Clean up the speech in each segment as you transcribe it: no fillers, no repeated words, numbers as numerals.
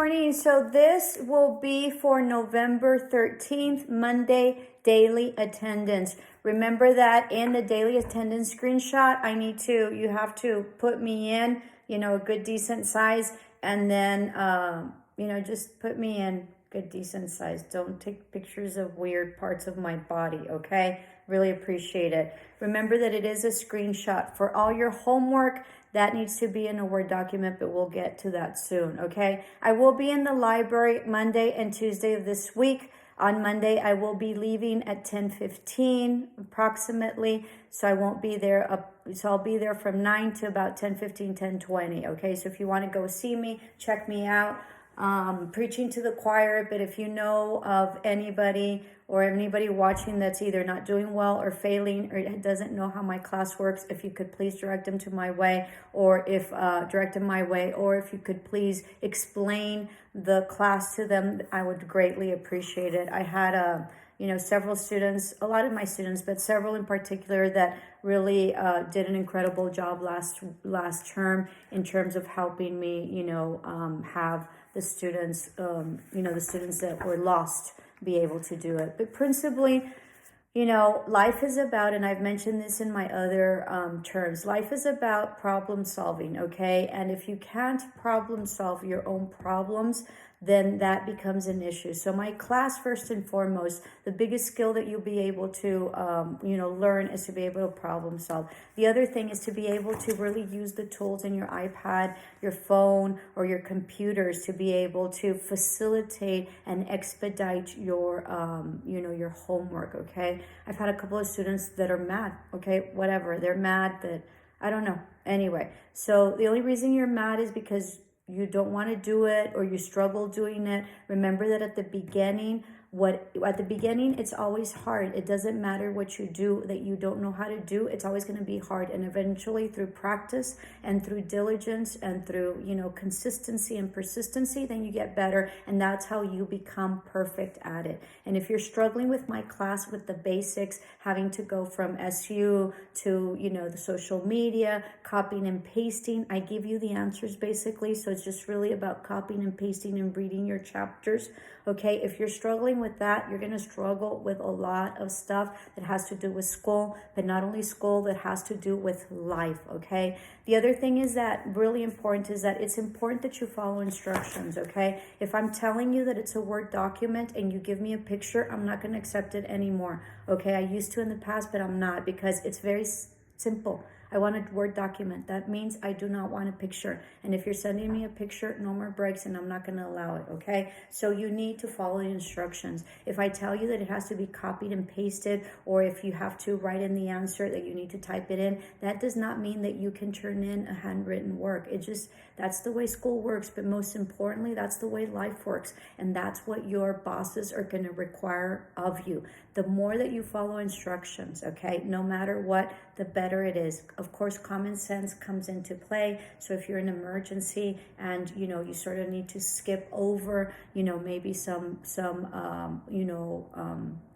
morning. So this will be for November 13th, Monday, daily attendance. Remember that in the daily attendance screenshot, you have to put me in, a good decent size, and then, just put me in good decent size. Don't take pictures of weird parts of my body, okay? Really appreciate it. Remember that it is a screenshot. For all your homework, that needs to be in a Word document, but we'll get to that soon, okay? I will be in the library Monday and Tuesday of this week. On Monday, I will be leaving at 10:15 approximately, so I won't be there so I'll be there from 9 to about 10:15, 10:20, okay? So if you want to go see me, check me out. Preaching to the choir, but if you know of anybody or anybody watching that's either not doing well or failing or doesn't know how my class works, if you could please direct them to my way, or if you could please explain the class to them, I would greatly appreciate it. I had several students, a lot of my students, but several in particular that really did an incredible job last term in terms of helping me, have the students, the students that were lost be able to do it. But principally, life is about, and I've mentioned this in my other terms, life is about problem solving, okay? And if you can't problem solve your own problems, then that becomes an issue. So my class, first and foremost, the biggest skill that you'll be able to, learn is to be able to problem solve. The other thing is to be able to really use the tools in your iPad, your phone, or your computers to be able to facilitate and expedite your, your homework, okay? I've had a couple of students that are mad, okay? Whatever, they're mad that, I don't know. Anyway, so the only reason you're mad is because you don't want to do it or you struggle doing it. Remember that at the beginning, it's always hard. It doesn't matter what you do that you don't know how to do. It's always going to be hard. And eventually through practice and through diligence and through, consistency and persistency, then you get better. And that's how you become perfect at it. And if you're struggling with my class with the basics, having to go from SU to, the social media, copying and pasting, I give you the answers basically. So it's just really about copying and pasting and reading your chapters. Okay, if you're struggling with that, you're going to struggle with a lot of stuff that has to do with school, but not only school, that has to do with life, okay? The other thing is that really important is that it's important that you follow instructions, okay? If I'm telling you that it's a Word document and you give me a picture, I'm not going to accept it anymore, okay? I used to in the past, but I'm not, because it's very simple. I want a Word document. That means I do not want a picture. And if you're sending me a picture, no more breaks, and I'm not going to allow it, okay? So you need to follow the instructions. If I tell you that it has to be copied and pasted, or if you have to write in the answer that you need to type it in, that does not mean that you can turn in a handwritten work. That's the way school works, but most importantly, that's the way life works. And that's what your bosses are going to require of you. The more that you follow instructions, okay, no matter what, the better it is. Of course, common sense comes into play. So if you're in an emergency and, you sort of need to skip over, maybe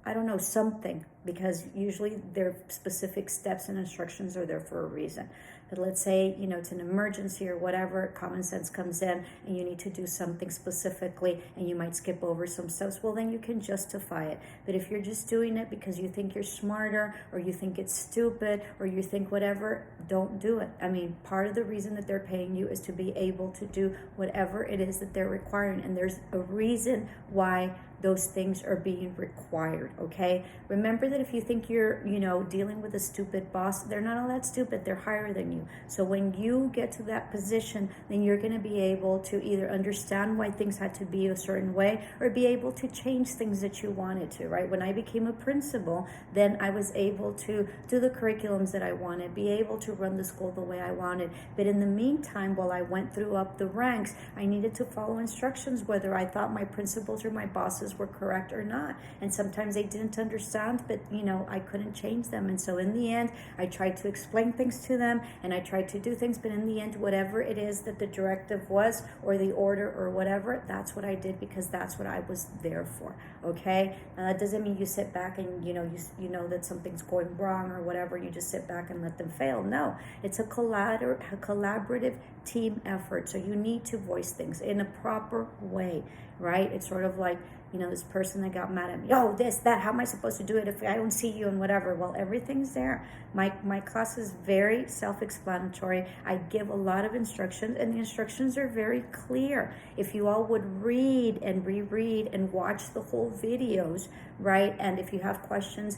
I don't know, something, because usually their specific steps and instructions are there for a reason. But let's say, it's an emergency or whatever, common sense comes in and you need to do something specifically and you might skip over some steps, well, then you can justify it. But if you're just doing it because you think you're smarter or you think it's stupid or you think whatever, don't do it. I mean, part of the reason that they're paying you is to be able to do whatever it is that they're requiring. And there's a reason why those things are being required, okay? Remember that if you think you're, dealing with a stupid boss, they're not all that stupid. They're higher than you. So when you get to that position, then you're going to be able to either understand why things had to be a certain way or be able to change things that you wanted to, right? When I became a principal, then I was able to do the curriculums that I wanted, be able to run the school the way I wanted. But in the meantime, while I went through up the ranks, I needed to follow instructions, whether I thought my principals or my bosses were correct or not. And sometimes they didn't understand, but I couldn't change them. And so in the end, I tried to explain things to them and I tried to do things, but in the end, whatever it is that the directive was or the order or whatever, that's what I did, because that's what I was there for. Okay, now that doesn't mean you sit back and you know that something's going wrong or whatever, you just sit back and let them fail. No, No, it's a collaborative team effort. So you need to voice things in a proper way, right? It's sort of like, this person that got mad at me, oh, this, that, how am I supposed to do it if I don't see you and whatever? Well, everything's there. My class is very self-explanatory. I give a lot of instructions, and the instructions are very clear. If you all would read and reread and watch the whole videos, right? And if you have questions,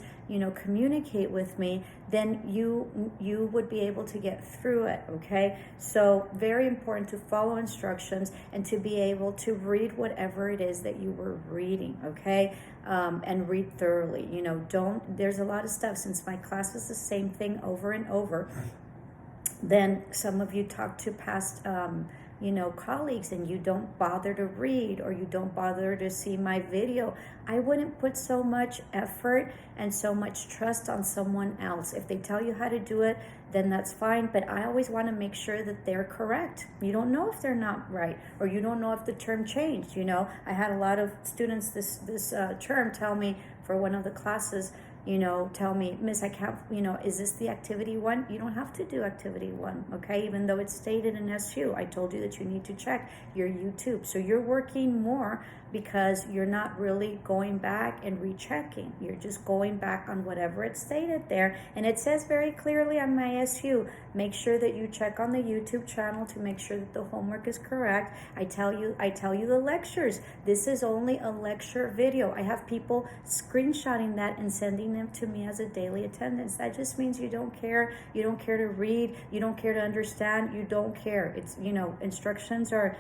communicate with me, then you would be able to get through it, okay? So very important to follow instructions and to be able to read whatever it is that you were reading, okay? And read thoroughly. There's a lot of stuff, since my class is the same thing over and over. Then some of you talk to past colleagues, and you don't bother to read, or you don't bother to see my video. I wouldn't put so much effort and so much trust on someone else. If they tell you how to do it, then that's fine, but I always want to make sure that they're correct. You don't know if they're not right, or you don't know if the term changed. I had a lot of students this term tell me for one of the classes, tell me, Miss, I can't, is this the activity 1? You don't have to do activity 1, okay? Even though it's stated in SU, I told you that you need to check your YouTube. So you're working more because you're not really going back and rechecking. You're just going back on whatever it stated there. And it says very clearly on my SU, make sure that you check on the YouTube channel to make sure that the homework is correct. I tell you the lectures. This is only a lecture video. I have people screenshotting that and sending them to me as a daily attendance. That just means you don't care. You don't care to read. You don't care to understand. You don't care. It's, instructions are,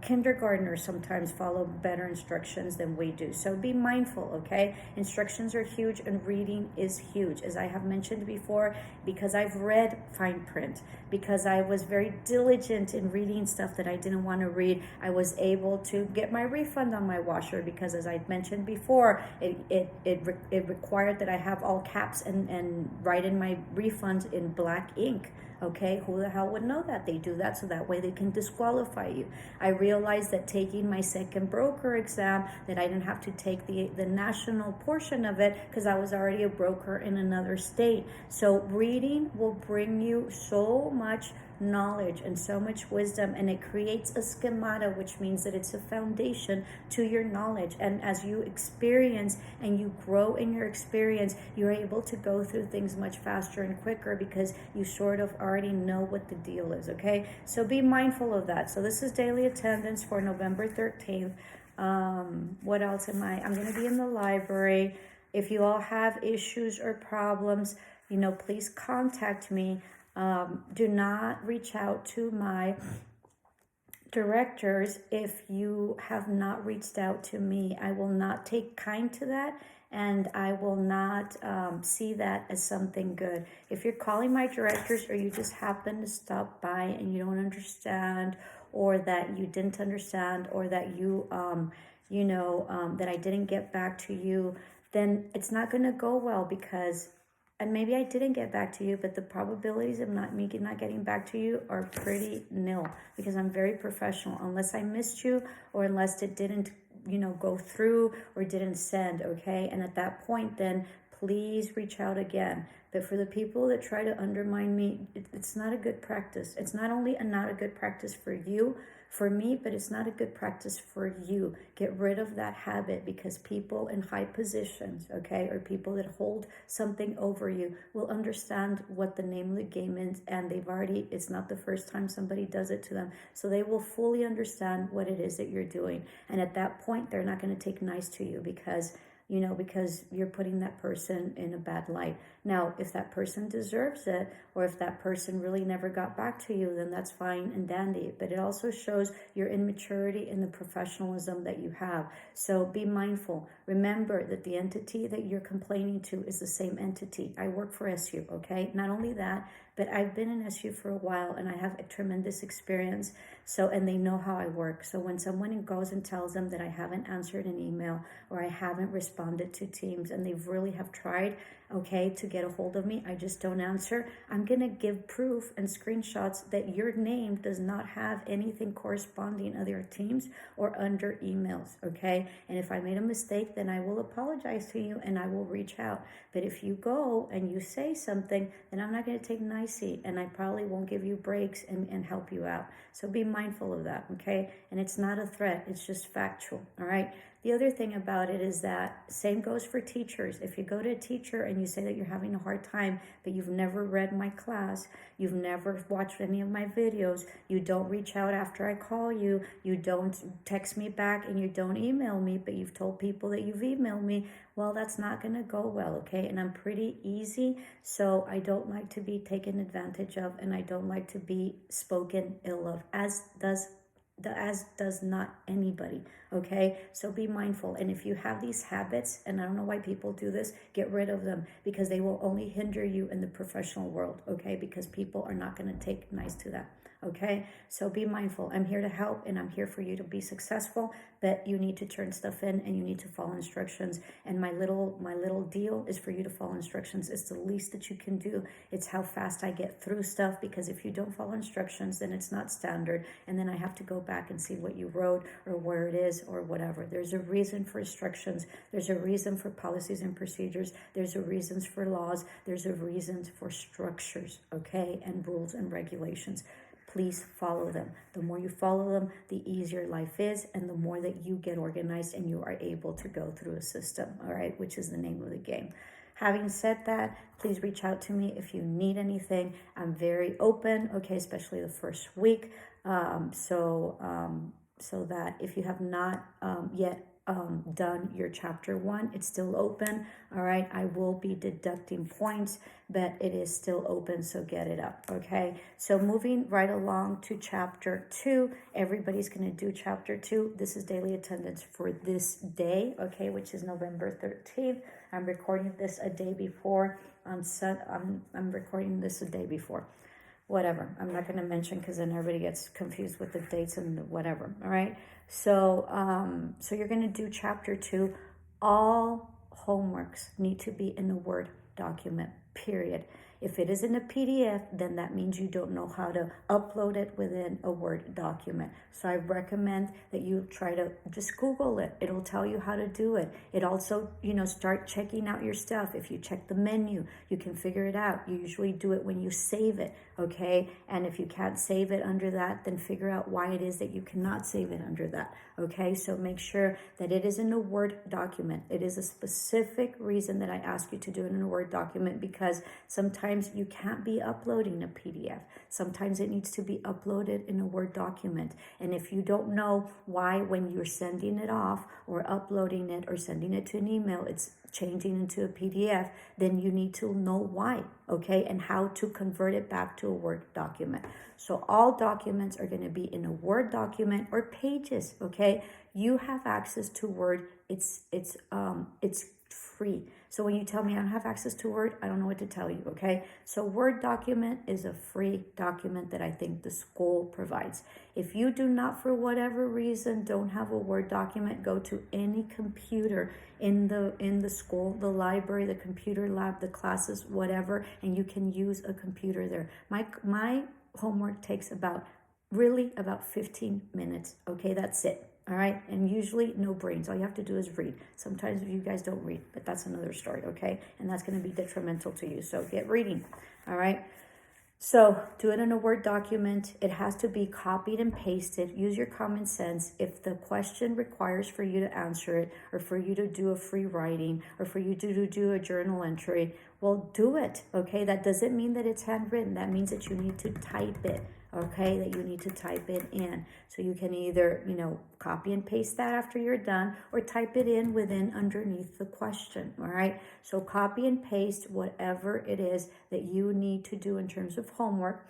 kindergartners sometimes follow better instructions than we do. So be mindful, okay? Instructions are huge, and reading is huge. As I have mentioned before, because I've read fine print, because I was very diligent in reading stuff that I didn't want to read, I was able to get my refund on my washer, because as I mentioned before, it required that I have all caps and write in my refunds in black ink. Okay, who the hell would know that? They do that so that way they can disqualify you. I realized that taking my second broker exam, that I didn't have to take the national portion of it, because I was already a broker in another state. So reading will bring you so much knowledge and so much wisdom, and it creates a schemata, which means that it's a foundation to your knowledge. And as you experience and you grow in your experience, you're able to go through things much faster and quicker, because you sort of already know what the deal is, okay? So be mindful of that. So this is daily attendance for November 13th. What else am I'm going to be in the library. If you all have issues or problems, please contact me. Do not reach out to my directors if you have not reached out to me. I will not take kind to that, and I will not see that as something good. If you're calling my directors, or you just happen to stop by and you don't understand, or that you didn't understand, or that you that I didn't get back to you, then it's not going to go well, because and maybe I didn't get back to you, but the probabilities of not getting back to you are pretty nil, because I'm very professional. Unless I missed you, or unless it didn't, go through, or didn't send, okay? And at that point, then please reach out again. But for the people that try to undermine me, it's not a good practice. It's not only not a good practice for you, for me, but it's not a good practice for you. Get rid of that habit, because people in high positions, okay, or people that hold something over you will understand what the name of the game is, and it's not the first time somebody does it to them. So they will fully understand what it is that you're doing. And at that point, they're not going to take nice to you, because you're putting that person in a bad light. Now, if that person deserves it, or if that person really never got back to you, then that's fine and dandy. But it also shows your immaturity in the professionalism that you have. So be mindful. Remember that the entity that you're complaining to is the same entity. I work for SU, okay? Not only that, but I've been in SU for a while, and I have a tremendous experience. So, and they know how I work. So when someone goes and tells them that I haven't answered an email or I haven't responded to Teams and they really have tried, okay, to get a hold of me, I just don't answer, I'm going to give proof and screenshots that your name does not have anything corresponding other Teams or under emails, okay? And if I made a mistake, then I will apologize to you and I will reach out. But if you go and you say something, then I'm not going to take nicey and I probably won't give you breaks and help you out. So be mindful of that, okay? And it's not a threat, it's just factual, all right? The other thing about it is that same goes for teachers. If you go to a teacher and you say that you're having a hard time, but you've never read my class, you've never watched any of my videos, you don't reach out after I call you, you don't text me back, and you don't email me, but you've told people that you've emailed me, well, that's not going to go well, okay? And I'm pretty easy, so I don't like to be taken advantage of, and I don't like to be spoken ill of, as does not anybody, okay? So be mindful. And if you have these habits, and I don't know why people do this, get rid of them, because they will only hinder you in the professional world, okay? Because people are not going to take nice to that, okay? So be mindful. I'm here to help, and I'm here for you to be successful, but you need to turn stuff in and you need to follow instructions. And my little deal is for you to follow instructions. It's the least that you can do. It's how fast I get through stuff, because if you don't follow instructions, then it's not standard, and then I have to go back and see what you wrote or where it is or whatever. There's a reason for instructions. There's a reason for policies and procedures. There's a reasons for laws. There's a reasons for structures, okay, and rules and regulations. Please follow them. The more you follow them, the easier life is, and the more that you get organized and you are able to go through a system, all right, which is the name of the game. Having said that, please reach out to me if you need anything. I'm very open, okay, especially the first week. So that if you have not yet done your chapter 1, it's still open, all right? I will be deducting points, but it is still open, so get it up, okay? So moving right along to chapter 2, everybody's going to do chapter 2. This is daily attendance for this day, okay, which is November 13th. I'm recording this a day before. I'm recording this a day before. Whatever, I'm not going to mention, because then everybody gets confused with the dates and the whatever, all right? So so you're going to do chapter 2. All homeworks need to be in a Word document, period. If it is in a PDF, then that means you don't know how to upload it within a Word document. So I recommend that you try to just Google it. It'll tell you how to do it. It also, start checking out your stuff. If you check the menu, you can figure it out. You usually do it when you save it, okay? And if you can't save it under that, then figure out why it is that you cannot save it under that, okay? So make sure that it is in a Word document. It is a specific reason that I ask you to do it in a Word document, because sometimes you can't be uploading a PDF. Sometimes it needs to be uploaded in a Word document. And if you don't know why, when you're sending it off or uploading it or sending it to an email, it's changing into a PDF, then you need to know why, okay, and how to convert it back to a Word document. So all documents are going to be in a Word document or Pages, okay? You have access to Word. It's free. So when you tell me I don't have access to Word, I don't know what to tell you, okay? So Word document is a free document that I think the school provides. If you do not, for whatever reason, don't have a Word document, go to any computer in the school, the library, the computer lab, the classes, whatever, and you can use a computer there. My homework takes about 15 minutes, okay? That's it. All right, and usually no brains. All you have to do is read. Sometimes you guys don't read, but that's another story, okay? And that's going to be detrimental to you. So get reading, all right? So do it in a Word document. It has to be copied and pasted. Use your common sense. If the question requires for you to answer it, or for you to do a free writing, or for you to do a journal entry, well, do it, okay? That doesn't mean that it's handwritten. That means that you need to type it, okay? That you need to type it in. So you can either, copy and paste that after you're done, or type it in underneath the question, all right? So copy and paste whatever it is that you need to do in terms of homework.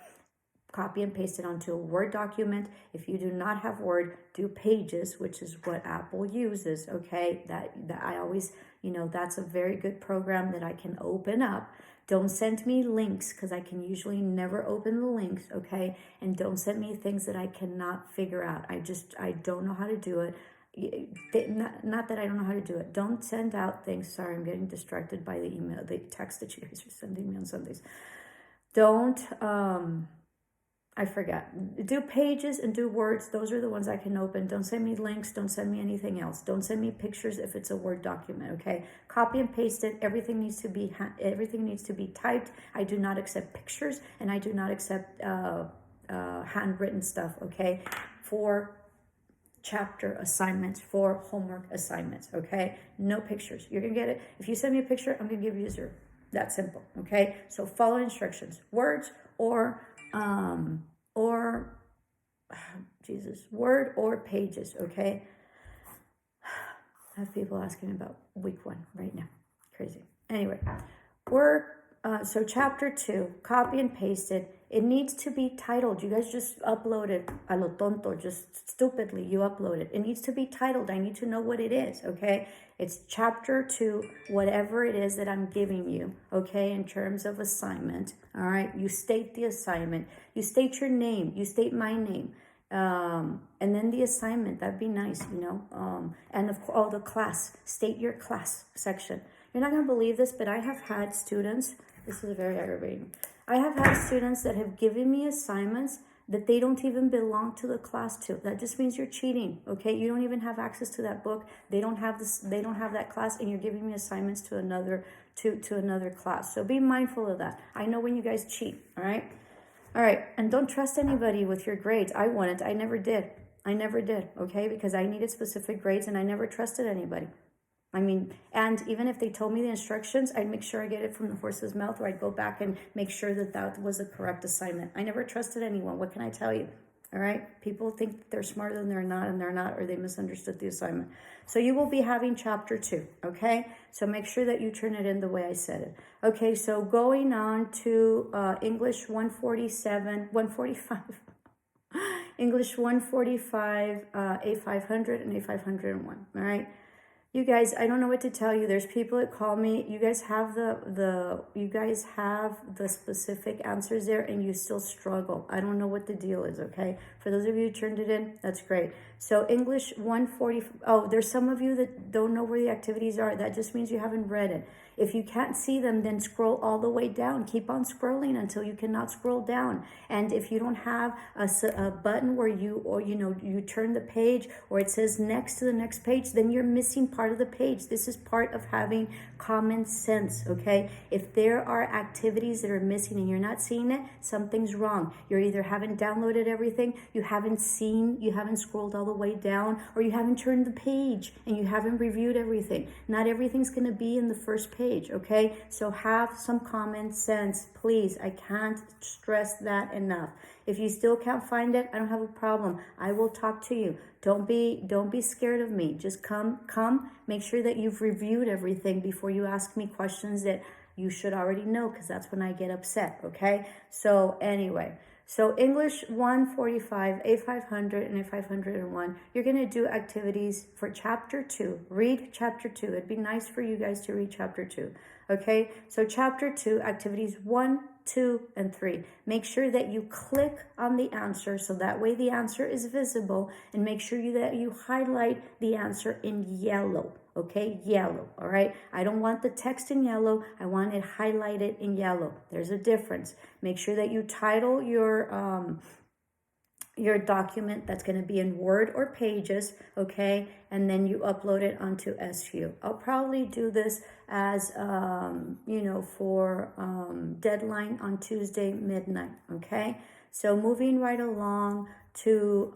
Copy and paste it onto a Word document. If you do not have Word, do Pages, which is what Apple uses, okay? That I always, that's a very good program that I can open up Don't send me links because I can usually never open the links, okay? And don't send me things that I cannot figure out. I don't know how to do it. Not that I don't know how to do it. Don't send out things. Sorry, I'm getting distracted by the email, the text that you guys are sending me on Sundays. Don't, I forgot. Do pages and do words. Those are the ones I can open. Don't send me links. Don't send me anything else. Don't send me pictures if it's a Word document, okay? Copy and paste it. Everything needs to be typed. I do not accept pictures, and I do not accept handwritten stuff, okay? For chapter assignments, for homework assignments, okay? No pictures. You're going to get it. If you send me a picture, I'm going to give you a 0. That simple, okay? So follow instructions. Words or Word or pages, okay? I have people asking me about week 1 right now. Crazy. Anyway, so chapter 2, copy and paste it. It needs to be titled. You guys just uploaded a lo tonto, just stupidly, you uploaded. It needs to be titled. I need to know what it is, okay? It's chapter 2, whatever it is that I'm giving you, okay, in terms of assignment, all right? You state the assignment. You state your name. You state my name. And then the assignment, that'd be nice, you know? And the class, state your class section. You're not going to believe this, but I have had students, this is very aggravating. I have had students that have given me assignments that they don't even belong to the class to. That just means you're cheating, okay? You don't even have access to that book. They don't have that class, and you're giving me assignments to another class. So be mindful of that. I know when you guys cheat, all right? All right, and don't trust anybody with your grades. I never did, okay? Because I needed specific grades, and I never trusted anybody. I mean, and even if they told me the instructions, I'd make sure I get it from the horse's mouth, or I'd go back and make sure that was the correct assignment. I never trusted anyone. What can I tell you? All right? People think that they're smarter than they're not, and they're not, or they misunderstood the assignment. So you will be having chapter 2, okay? So make sure that you turn it in the way I said it. Okay, so going on to English 145. English 145, A500 and A501, all right? You guys, I don't know what to tell you. There's people that call me. You guys have the specific answers there, and you still struggle. I don't know what the deal is, okay? For those of you who turned it in, that's great. So English 140, oh, there's some of you that don't know where the activities are. That just means you haven't read it. If you can't see them, then scroll all the way down. Keep on scrolling until you cannot scroll down. And if you don't have a button where you turn the page, or it says next to the next page, then you're missing part of the page. This is part of having common sense, okay? If there are activities that are missing and you're not seeing it, something's wrong. You either haven't downloaded everything, you haven't scrolled all the way down, or you haven't turned the page and you haven't reviewed everything. Not everything's going to be in the first page, okay? So have some common sense, please. I can't stress that enough. If you still can't find it, I don't have a problem. I will talk to you. Don't be scared of me. Just come, make sure that you've reviewed everything before you ask me questions that you should already know, because that's when I get upset, okay? So anyway, so English 145, A500 and A501, you're going to do activities for chapter 2. Read chapter 2. It'd be nice for you guys to read chapter 2, okay? So chapter 2, activities 1, 2, and 3. Make sure that you click on the answer so that way the answer is visible, and make sure that you highlight the answer in yellow, okay? Yellow, all right? I don't want the text in yellow. I want it highlighted in yellow. There's a difference. Make sure that you title your document that's going to be in Word or Pages, okay? And then you upload it onto SU. I'll probably do this as, for deadline on Tuesday midnight, okay? So moving right along to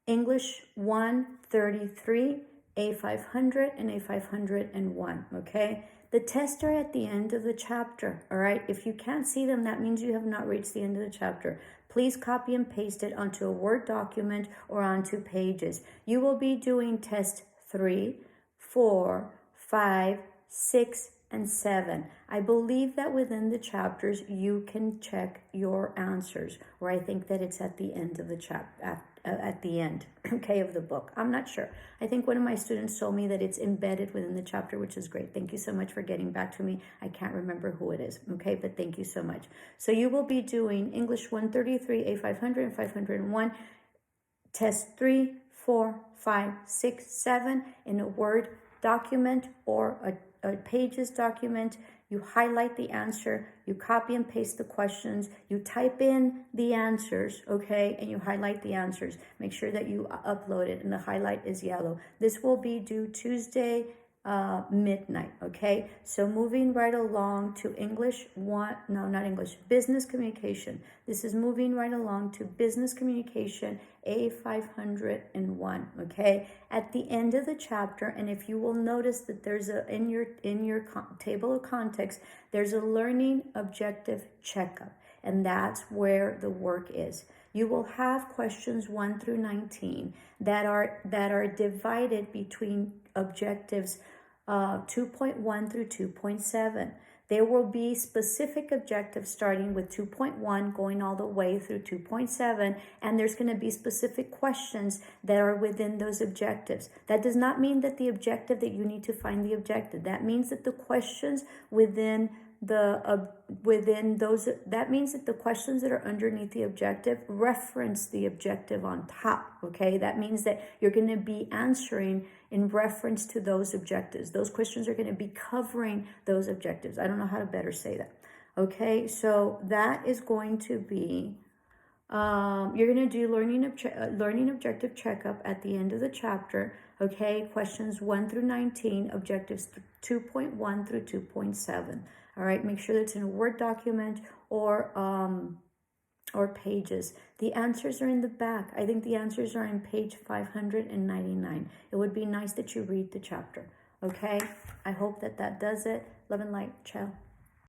English 133, A500 and A501, okay? The tests are at the end of the chapter, all right? If you can't see them, that means you have not reached the end of the chapter. Please copy and paste it onto a Word document or onto Pages. You will be doing test 3, 4, 5, 6, and 7. I believe that within the chapters, you can check your answers, or I think that it's at the end of the at the end, okay, of the book. I'm not sure. I think one of my students told me that it's embedded within the chapter, which is great. Thank you so much for getting back to me. I can't remember who it is, okay, but thank you so much. So you will be doing English 133, A500 and 501, test 3, 4, 5, 6, 7 in a Word document or a Pages document. You highlight the answer, you copy and paste the questions, you type in the answers, okay, and you highlight the answers. Make sure that you upload it, and the highlight is yellow. This will be due Tuesday, midnight, okay? So moving right along to business communication. This is moving right along to business communication, A501, okay? At the end of the chapter, and if you will notice that there's in your table of context, there's a learning objective checkup, and that's where the work is. You will have questions 1 through 19 that are divided between objectives 2.1 through 2.7. There will be specific objectives starting with 2.1 going all the way through 2.7, and there's going to be specific questions that are within those objectives. That does not mean that the objective that you need to find the objective. That means that the questions within that means that the questions that are underneath the objective reference the objective on top, okay? That means that you're going to be answering in reference to those objectives. Those questions are going to be covering those objectives. I don't know how to better say that, okay? So that is going to be you're going to do learning objective checkup at the end of the chapter, okay? Questions 1 through 19, objectives 2.1 through 2.7. All right, make sure that it's in a Word document or Pages. The answers are in the back. I think the answers are on page 599. It would be nice that you read the chapter, okay? I hope that does it. Love and light. Ciao.